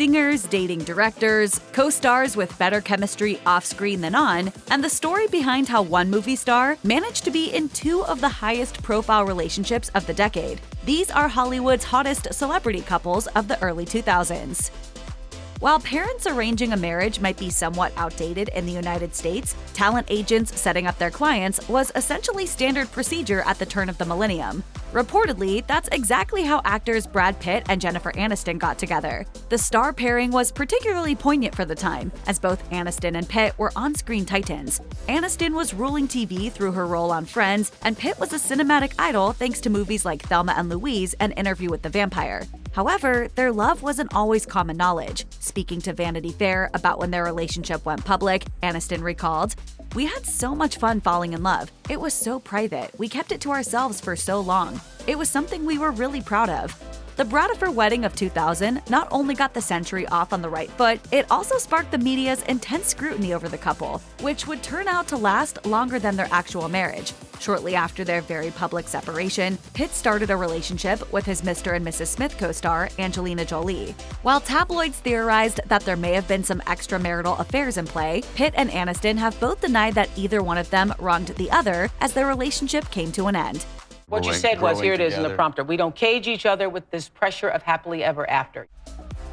Singers dating directors, co-stars with better chemistry off-screen than on, and the story behind how one movie star managed to be in two of the highest-profile relationships of the decade. These are Hollywood's hottest celebrity couples of the early 2000s. While parents arranging a marriage might be somewhat outdated in the United States, talent agents setting up their clients was essentially standard procedure at the turn of the millennium. Reportedly, that's exactly how actors Brad Pitt and Jennifer Aniston got together. The star pairing was particularly poignant for the time, as both Aniston and Pitt were on-screen titans. Aniston was ruling TV through her role on Friends, and Pitt was a cinematic idol thanks to movies like Thelma and Louise and Interview with the Vampire. However, their love wasn't always common knowledge. Speaking to Vanity Fair about when their relationship went public, Aniston recalled, "We had so much fun falling in love. It was so private. We kept it to ourselves for so long. It was something we were really proud of." The Bradford wedding of 2000 not only got the century off on the right foot, it also sparked the media's intense scrutiny over the couple, which would turn out to last longer than their actual marriage. Shortly after their very public separation, Pitt started a relationship with his Mr. and Mrs. Smith co-star, Angelina Jolie. While tabloids theorized that there may have been some extramarital affairs in play, Pitt and Aniston have both denied that either one of them wronged the other as their relationship came to an end. What you said was, here it is in the prompter, we don't cage each other with this pressure of happily ever after.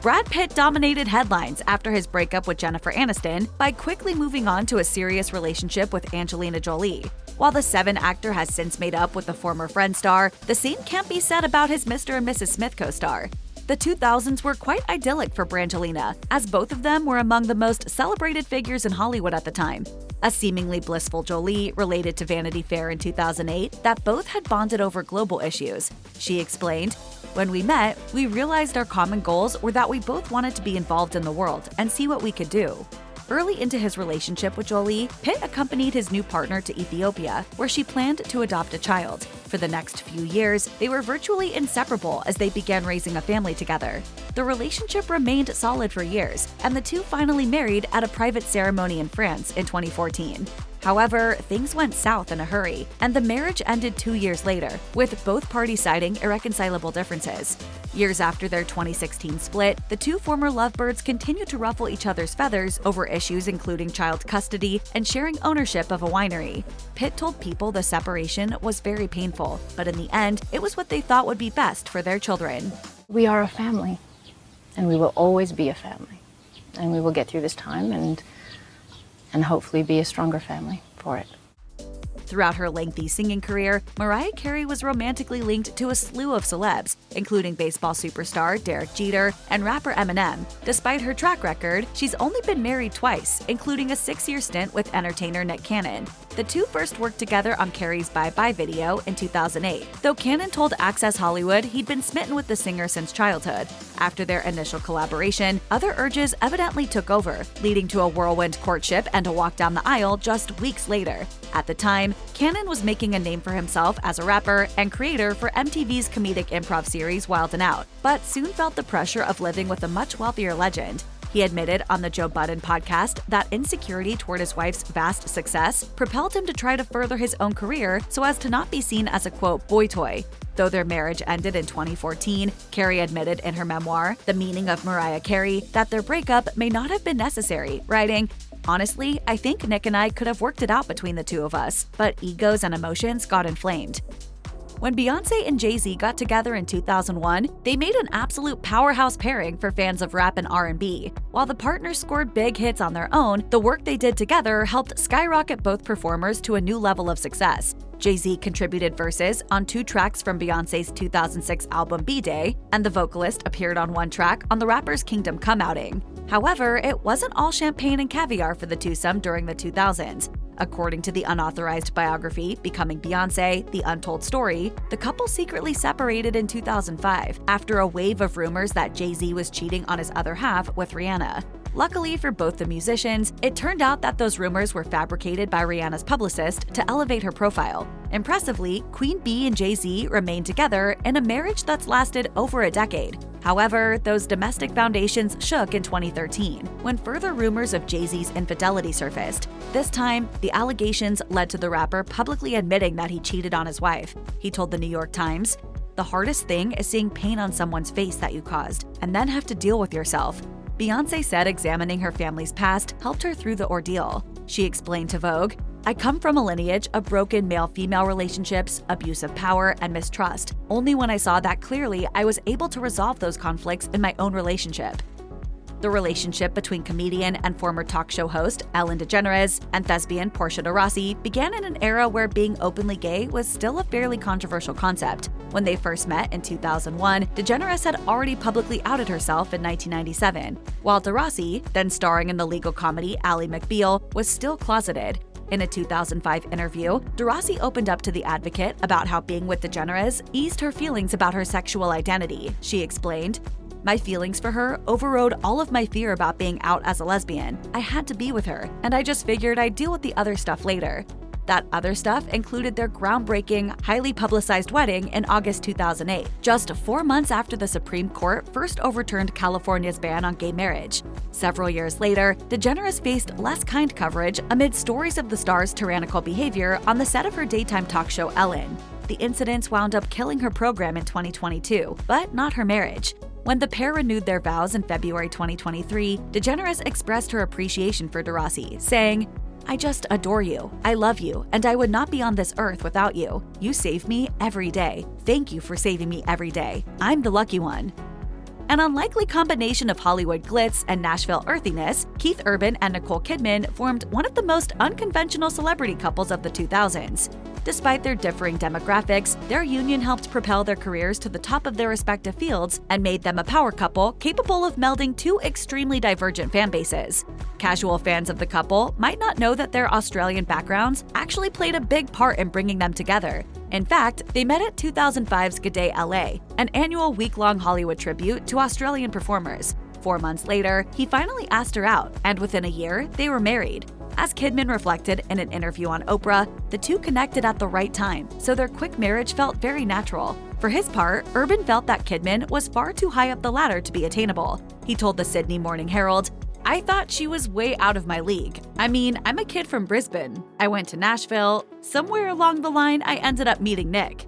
Brad Pitt dominated headlines after his breakup with Jennifer Aniston by quickly moving on to a serious relationship with Angelina Jolie. While the Seven actor has since made up with the former Friends star, the same can't be said about his Mr. and Mrs. Smith co-star. The 2000s were quite idyllic for Brangelina, as both of them were among the most celebrated figures in Hollywood at the time. A seemingly blissful Jolie related to Vanity Fair in 2008 that both had bonded over global issues. She explained, "When we met, we realized our common goals were that we both wanted to be involved in the world and see what we could do." Early into his relationship with Jolie, Pitt accompanied his new partner to Ethiopia, where she planned to adopt a child. For the next few years, they were virtually inseparable as they began raising a family together. The relationship remained solid for years, and the two finally married at a private ceremony in France in 2014. However, things went south in a hurry, and the marriage ended 2 years later, with both parties citing irreconcilable differences. Years after their 2016 split, the two former lovebirds continued to ruffle each other's feathers over issues including child custody and sharing ownership of a winery. Pitt told People the separation was very painful, but in the end, it was what they thought would be best for their children. We are a family, and we will always be a family, and we will get through this time and hopefully be a stronger family for it. Throughout her lengthy singing career, Mariah Carey was romantically linked to a slew of celebs, including baseball superstar Derek Jeter and rapper Eminem. Despite her track record, she's only been married twice, including a 6-year stint with entertainer Nick Cannon. The two first worked together on Carey's Bye Bye video in 2008, though Cannon told Access Hollywood he'd been smitten with the singer since childhood. After their initial collaboration, other urges evidently took over, leading to a whirlwind courtship and a walk down the aisle just weeks later. At the time, Cannon was making a name for himself as a rapper and creator for MTV's comedic improv series Wild 'N Out, but soon felt the pressure of living with a much wealthier legend. He admitted on the Joe Budden podcast that insecurity toward his wife's vast success propelled him to try to further his own career so as to not be seen as a, quote, boy toy. Though their marriage ended in 2014, Carey admitted in her memoir, The Meaning of Mariah Carey, that their breakup may not have been necessary, writing, "Honestly, I think Nick and I could have worked it out between the two of us, but egos and emotions got inflamed." When Beyonce and Jay-Z got together in 2001, they made an absolute powerhouse pairing for fans of rap and R&B. While the partners scored big hits on their own, the work they did together helped skyrocket both performers to a new level of success. Jay-Z contributed verses on 2 tracks from Beyonce's 2006 album B-Day, and the vocalist appeared on 1 track on the rapper's Kingdom Come outing. However, it wasn't all champagne and caviar for the twosome during the 2000s. According to the unauthorized biography, Becoming Beyonce, The Untold Story, the couple secretly separated in 2005 after a wave of rumors that Jay-Z was cheating on his other half with Rihanna. Luckily for both the musicians, it turned out that those rumors were fabricated by Rihanna's publicist to elevate her profile. Impressively, Queen Bee and Jay-Z remained together in a marriage that's lasted over a decade. However, those domestic foundations shook in 2013, when further rumors of Jay-Z's infidelity surfaced. This time, the allegations led to the rapper publicly admitting that he cheated on his wife. He told the New York Times, "The hardest thing is seeing pain on someone's face that you caused, and then have to deal with yourself. Beyonce said examining her family's past helped her through the ordeal. She explained to Vogue, "I come from a lineage of broken male-female relationships, abuse of power, and mistrust. Only when I saw that clearly, I was able to resolve those conflicts in my own relationship." The relationship between comedian and former talk show host Ellen DeGeneres and thespian Portia de Rossi began in an era where being openly gay was still a fairly controversial concept. When they first met in 2001, DeGeneres had already publicly outed herself in 1997, while de Rossi, then starring in the legal comedy Ally McBeal, was still closeted. In a 2005 interview, de Rossi opened up to The Advocate about how being with DeGeneres eased her feelings about her sexual identity. She explained, "My feelings for her overrode all of my fear about being out as a lesbian. I had to be with her, and I just figured I'd deal with the other stuff later." That other stuff included their groundbreaking, highly publicized wedding in August 2008, just 4 months after the Supreme Court first overturned California's ban on gay marriage. Several years later, DeGeneres faced less kind coverage amid stories of the star's tyrannical behavior on the set of her daytime talk show Ellen. The incidents wound up killing her program in 2022, but not her marriage. When the pair renewed their vows in February 2023, DeGeneres expressed her appreciation for de Rossi, saying, "I just adore you. I love you, and I would not be on this earth without you. You save me every day. Thank you for saving me every day. I'm the lucky one." An unlikely combination of Hollywood glitz and Nashville earthiness, Keith Urban and Nicole Kidman formed one of the most unconventional celebrity couples of the 2000s. Despite their differing demographics, their union helped propel their careers to the top of their respective fields and made them a power couple capable of melding two extremely divergent fan bases. Casual fans of the couple might not know that their Australian backgrounds actually played a big part in bringing them together. In fact, they met at 2005's G'day LA, an annual week-long Hollywood tribute to Australian performers. 4 months later, he finally asked her out, and within a year, they were married. As Kidman reflected in an interview on Oprah, the two connected at the right time, so their quick marriage felt very natural. For his part, Urban felt that Kidman was far too high up the ladder to be attainable. He told the Sydney Morning Herald, "I thought she was way out of my league. I mean, I'm a kid from Brisbane. I went to Nashville. Somewhere along the line, I ended up meeting Nick."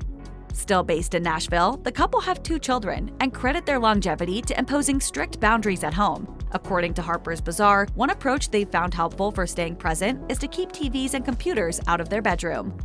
Still based in Nashville, the couple have 2 children and credit their longevity to imposing strict boundaries at home. According to Harper's Bazaar, one approach they've found helpful for staying present is to keep TVs and computers out of their bedroom.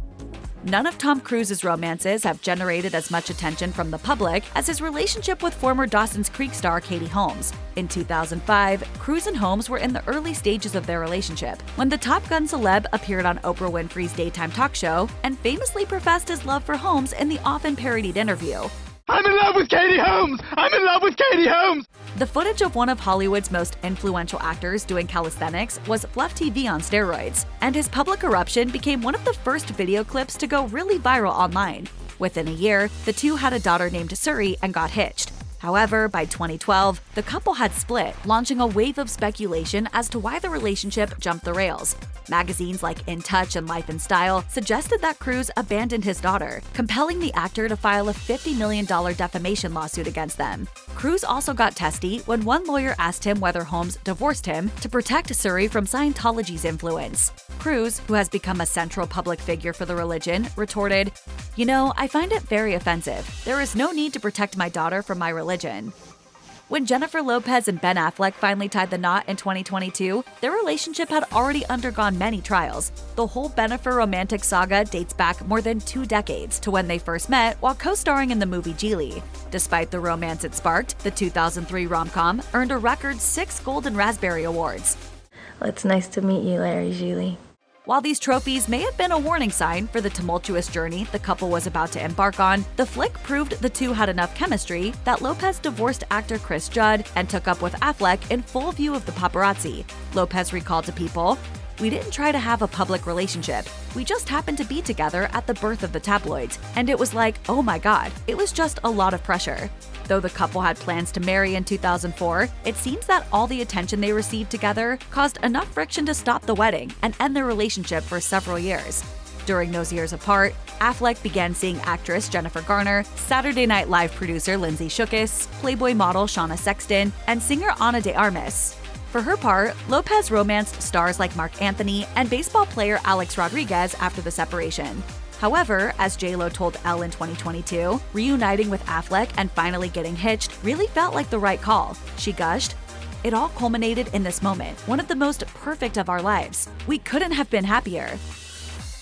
None of Tom Cruise's romances have generated as much attention from the public as his relationship with former Dawson's Creek star Katie Holmes. In 2005, Cruise and Holmes were in the early stages of their relationship when the Top Gun celeb appeared on Oprah Winfrey's daytime talk show and famously professed his love for Holmes in the often parodied interview. "I'm in love with Katie Holmes! I'm in love with Katie Holmes!" The footage of one of Hollywood's most influential actors doing calisthenics was Fluff TV on steroids, and his public eruption became one of the first video clips to go really viral online. Within a year, the two had a daughter named Suri and got hitched. However, by 2012, the couple had split, launching a wave of speculation as to why the relationship jumped the rails. Magazines like In Touch and Life and Style suggested that Cruise abandoned his daughter, compelling the actor to file a $50 million defamation lawsuit against them. Cruise also got testy when one lawyer asked him whether Holmes divorced him to protect Suri from Scientology's influence. Cruise, who has become a central public figure for the religion, retorted, "You know, I find it very offensive. There is no need to protect my daughter from my religion." When Jennifer Lopez and Ben Affleck finally tied the knot in 2022, their relationship had already undergone many trials. The whole Bennifer romantic saga dates back more than 2 decades to when they first met while co-starring in the movie Jolie. Despite the romance it sparked, the 2003 rom-com earned a record 6 Golden Raspberry Awards. Well, it's nice to meet you, Larry Julie. While these trophies may have been a warning sign for the tumultuous journey the couple was about to embark on, the flick proved the two had enough chemistry that Lopez divorced actor Chris Judd and took up with Affleck in full view of the paparazzi. Lopez recalled to People, "We didn't try to have a public relationship. We just happened to be together at the birth of the tabloids, and it was like, oh my god, it was just a lot of pressure." Though the couple had plans to marry in 2004, it seems that all the attention they received together caused enough friction to stop the wedding and end their relationship for several years. During those years apart, Affleck began seeing actress Jennifer Garner, Saturday Night Live producer Lindsay Shookus, Playboy model Shauna Sexton, and singer Ana de Armas. For her part, Lopez romanced stars like Mark Anthony and baseball player Alex Rodriguez after the separation. However, as J-Lo told Elle in 2022, reuniting with Affleck and finally getting hitched really felt like the right call. She gushed, It all culminated in this moment, one of the most perfect of our lives. We couldn't have been happier.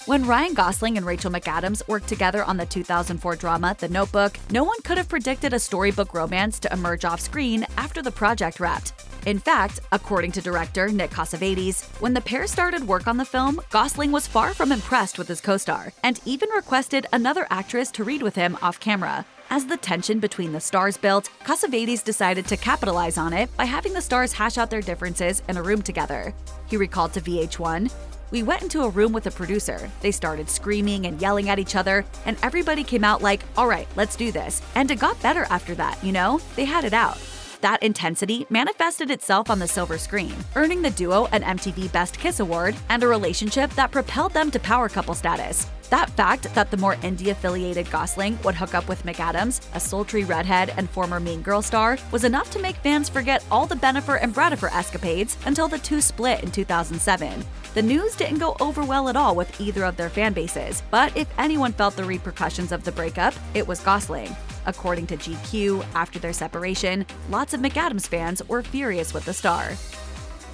When Ryan Gosling and Rachel McAdams worked together on the 2004 drama The Notebook, no one could have predicted a storybook romance to emerge off screen after the project wrapped. In fact, according to director Nick Cassavetes, when the pair started work on the film, Gosling was far from impressed with his co-star, and even requested another actress to read with him off camera. As the tension between the stars built, Cassavetes decided to capitalize on it by having the stars hash out their differences in a room together. He recalled to VH1, "We went into a room with a producer. They started screaming and yelling at each other, and everybody came out like, all right, let's do this. And it got better after that, you know? They had it out." That intensity manifested itself on the silver screen, earning the duo an MTV Best Kiss Award and a relationship that propelled them to power couple status. That fact that the more indie-affiliated Gosling would hook up with McAdams, a sultry redhead and former Mean Girl star, was enough to make fans forget all the Bennifer and Braddifer escapades until the two split in 2007. The news didn't go over well at all with either of their fan bases, but if anyone felt the repercussions of the breakup, it was Gosling. According to GQ, after their separation, lots of McAdams fans were furious with the star.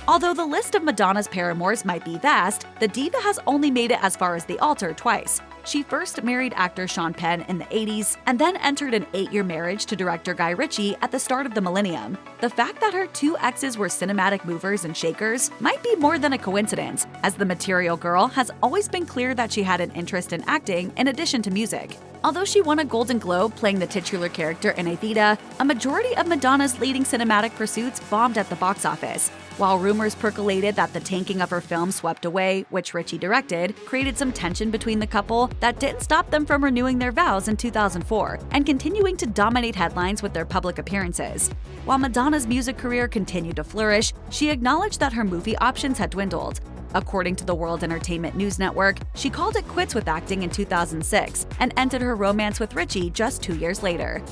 Although the list of Madonna's paramours might be vast, the diva has only made it as far as the altar twice. She first married actor Sean Penn in the 80s and then entered an 8-year marriage to director Guy Ritchie at the start of the millennium. The fact that her two exes were cinematic movers and shakers might be more than a coincidence, as the Material Girl has always been clear that she had an interest in acting in addition to music. Although she won a Golden Globe playing the titular character in Evita, a majority of Madonna's leading cinematic pursuits bombed at the box office. While rumors percolated that the tanking of her film Swept Away, which Ritchie directed, created some tension between the couple, that didn't stop them from renewing their vows in 2004 and continuing to dominate headlines with their public appearances. While Madonna's music career continued to flourish, she acknowledged that her movie options had dwindled. According to the World Entertainment News Network, she called it quits with acting in 2006 and ended her romance with Ritchie just 2 years later.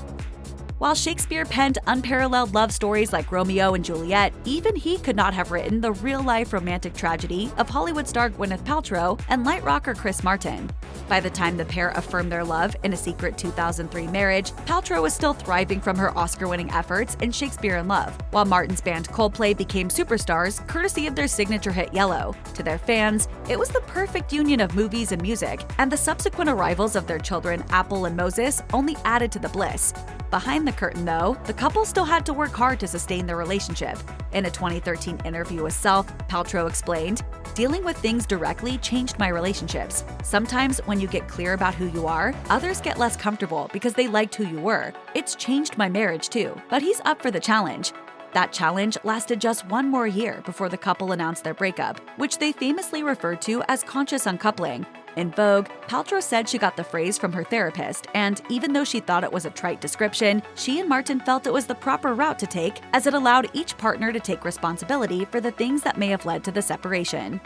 While Shakespeare penned unparalleled love stories like Romeo and Juliet, even he could not have written the real-life romantic tragedy of Hollywood star Gwyneth Paltrow and light rocker Chris Martin. By the time the pair affirmed their love in a secret 2003 marriage, Paltrow was still thriving from her Oscar-winning efforts in Shakespeare in Love, while Martin's band Coldplay became superstars courtesy of their signature hit Yellow. To their fans, it was the perfect union of movies and music, and the subsequent arrivals of their children Apple and Moses only added to the bliss. Behind the curtain, though, the couple still had to work hard to sustain their relationship. In a 2013 interview with Self, Paltrow explained, "Dealing with things directly changed my relationships. Sometimes when you get clear about who you are, others get less comfortable because they liked who you were. It's changed my marriage too, but he's up for the challenge." That challenge lasted just one more year before the couple announced their breakup, which they famously referred to as conscious uncoupling. In Vogue, Paltrow said she got the phrase from her therapist, and even though she thought it was a trite description, she and Martin felt it was the proper route to take, as it allowed each partner to take responsibility for the things that may have led to the separation.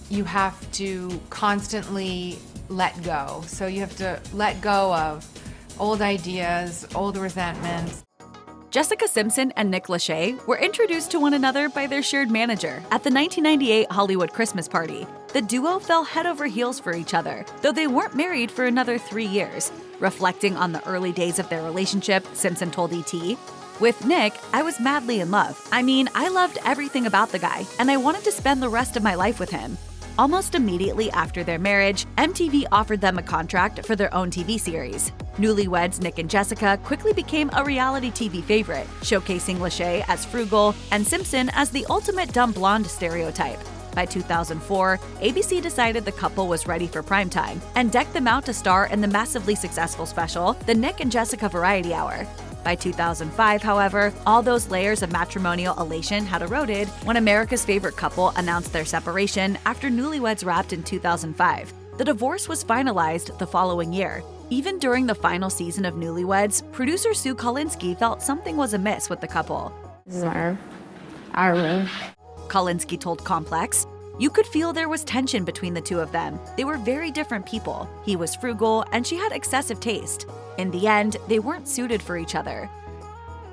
You have to constantly let go. So you have to let go of old ideas, old resentments. Jessica Simpson and Nick Lachey were introduced to one another by their shared manager at the 1998 Hollywood Christmas party. The duo fell head over heels for each other, though they weren't married for another 3 years. Reflecting on the early days of their relationship, Simpson told ET, "With Nick, I was madly in love. I mean, I loved everything about the guy, and I wanted to spend the rest of my life with him." Almost immediately after their marriage, MTV offered them a contract for their own TV series. Newlyweds Nick and Jessica quickly became a reality TV favorite, showcasing Lachey as frugal and Simpson as the ultimate dumb blonde stereotype. By 2004, ABC decided the couple was ready for primetime and decked them out to star in the massively successful special, The Nick and Jessica Variety Hour. By 2005, however, all those layers of matrimonial elation had eroded when America's Favorite Couple announced their separation after Newlyweds wrapped in 2005. The divorce was finalized the following year. Even during the final season of Newlyweds, producer Sue Kolinsky felt something was amiss with the couple. This is my room. Our room. Kolinsky told Complex, "You could feel there was tension between the two of them. They were very different people. He was frugal and she had excessive taste. In the end, they weren't suited for each other."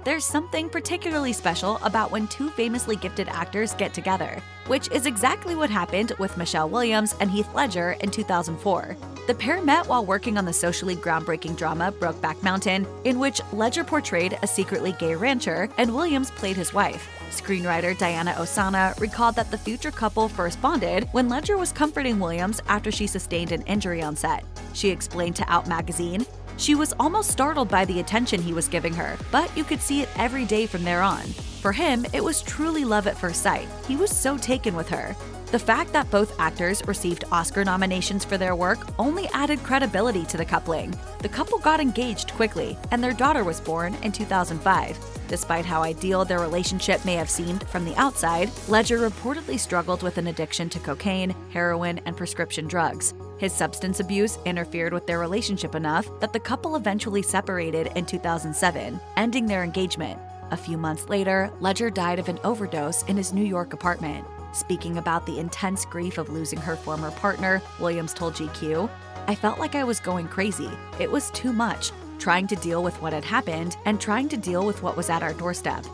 There's something particularly special about when two famously gifted actors get together, which is exactly what happened with Michelle Williams and Heath Ledger in 2004. The pair met while working on the socially groundbreaking drama Brokeback Mountain, in which Ledger portrayed a secretly gay rancher and Williams played his wife. Screenwriter Diana Ossana recalled that the future couple first bonded when Ledger was comforting Williams after she sustained an injury on set. She explained to Out magazine, "She was almost startled by the attention he was giving her, but you could see it every day from there on. For him, it was truly love at first sight. He was so taken with her." The fact that both actors received Oscar nominations for their work only added credibility to the coupling. The couple got engaged quickly, and their daughter was born in 2005. Despite how ideal their relationship may have seemed from the outside, Ledger reportedly struggled with an addiction to cocaine, heroin, and prescription drugs. His substance abuse interfered with their relationship enough that the couple eventually separated in 2007, ending their engagement. A few months later, Ledger died of an overdose in his New York apartment. Speaking about the intense grief of losing her former partner, Williams told GQ, "I felt like I was going crazy. It was too much, trying to deal with what had happened and trying to deal with what was at our doorstep."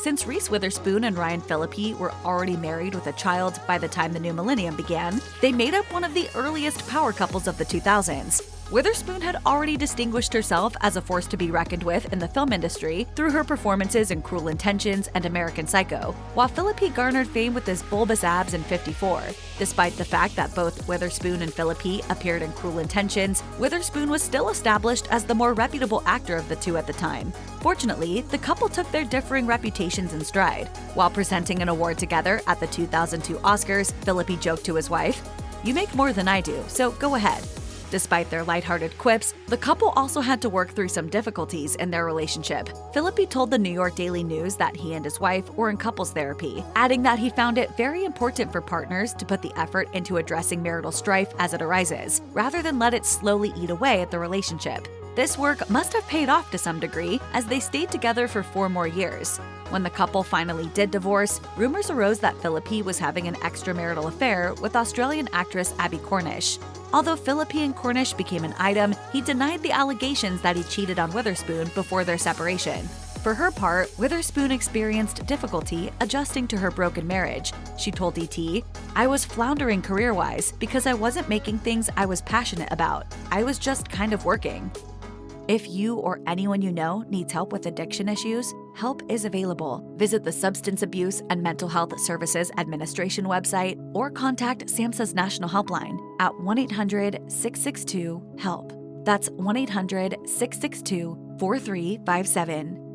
Since Reese Witherspoon and Ryan Phillippe were already married with a child by the time the new millennium began, they made up one of the earliest power couples of the 2000s. Witherspoon had already distinguished herself as a force to be reckoned with in the film industry through her performances in Cruel Intentions and American Psycho, while Phillippe garnered fame with his bulbous abs in 54. Despite the fact that both Witherspoon and Phillippe appeared in Cruel Intentions, Witherspoon was still established as the more reputable actor of the two at the time. Fortunately, the couple took their differing reputations in stride. While presenting an award together at the 2002 Oscars, Phillippe joked to his wife, "You make more than I do, so go ahead." Despite their lighthearted quips, the couple also had to work through some difficulties in their relationship. Phillippe told the New York Daily News that he and his wife were in couples therapy, adding that he found it very important for partners to put the effort into addressing marital strife as it arises, rather than let it slowly eat away at the relationship. This work must have paid off to some degree, as they stayed together for 4 more years. When the couple finally did divorce, rumors arose that Phillippe was having an extramarital affair with Australian actress Abbie Cornish. Although Phillippe and Cornish became an item, he denied the allegations that he cheated on Witherspoon before their separation. For her part, Witherspoon experienced difficulty adjusting to her broken marriage. She told ET, "I was floundering career-wise because I wasn't making things I was passionate about. I was just kind of working." If you or anyone you know needs help with addiction issues, help is available. Visit the Substance Abuse and Mental Health Services Administration website or contact SAMHSA's National Helpline at 1-800-662-HELP. That's 1-800-662-4357.